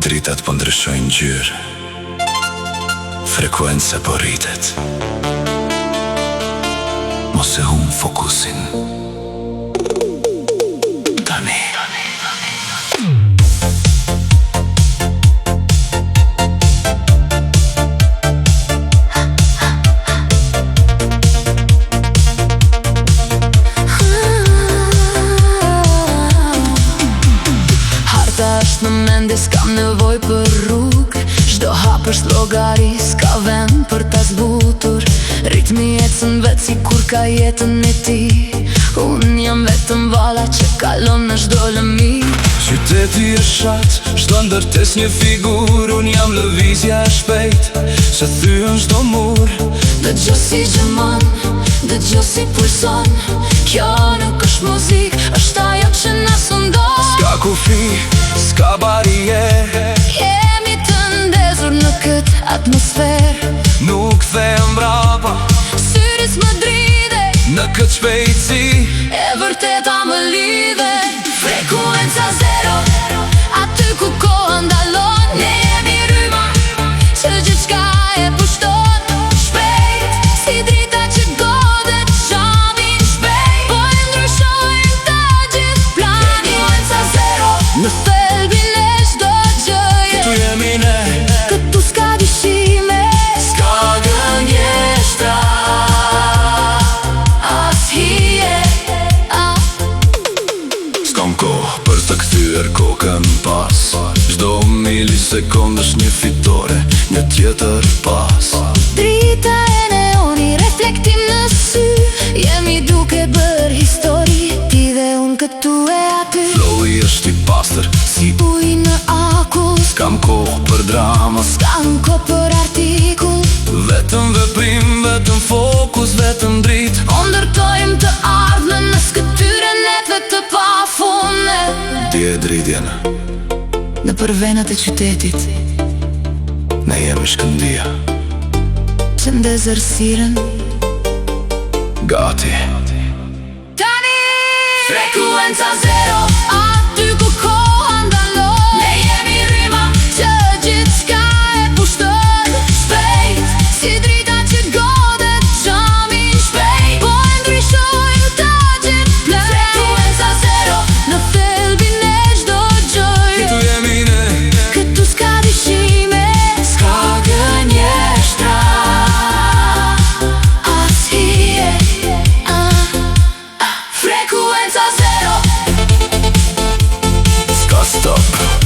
Dritat po ndryshojnë ngjyrë, frekuenca po rritet. Mos e humb fokusin. Tani. Në mendje s'kam nevoj për rrug, çdo hap është llogari, s'ka vend për ta zbutur. Ritmi ecën vet si kur ka jetën e ti. Unë jam vetëm valla që kalon në çdo lëmi. Qyteti është shat, çdo ndërtes një figur. Unë jam lëvizja e shpejt, se thyen çdo mur. Dëgjo si gjëmon, dëgjo si pulson. Kjo nuk është muzik, është ajo që na sundon. S'ka kufi, s'ka barriere. Jemi të ndezur në këtë atmosferë. Nuk them brapa, Syris më dride, në këtë shpejtësi. e vërteta më lidhe. Frekuenca zero, aty ku koha ndalon. Ne jemi rryma, që gjithçka e pushton. Shpejt, si drita që godet, shamin shpejt. Po e ndryshojmë ta gjithë planin. Frekuenca zero, në thelbin e çdo gjëje. Këtu jemi ne, Këtu s'ka dyshime, s'ka gënjeshtra. as hije. S'kam kohë për të kthyer kokën pas. Çdo milisekond është një fitore, një tjetër pas. Drita e neoni, reflektim në sy. Jemi duke bër histori, ti dhe unë këtu e aty. Flowi është i pastër, Si ujë në akull, s'kam kohë për drama. s'kam kohë për artikull. Vetëm veprim, vetëm fokus, vetëm dritë. Po ndërtojmë të ardhmen në skëtyren e të pafune. Ti e dritjen, Në përvenat e qytetit, ne jemi Shkëndija. që ndezërsiren Gati. tani. Frekuenca zero, aty ku koha ndalon. Ne jemi rryma, që gjithçka e pushton. Shpejt, si drita që godet, xhamin shpejt. Po e ndryshojmë ta gjithë plan. Frekuenca zero, në thelbin e çdo gjëje. Këtu jemi ne, Këtu s'ka dyshime, s'ka gënjeshtra, as hije. Frekuenca zero, s'ka stop.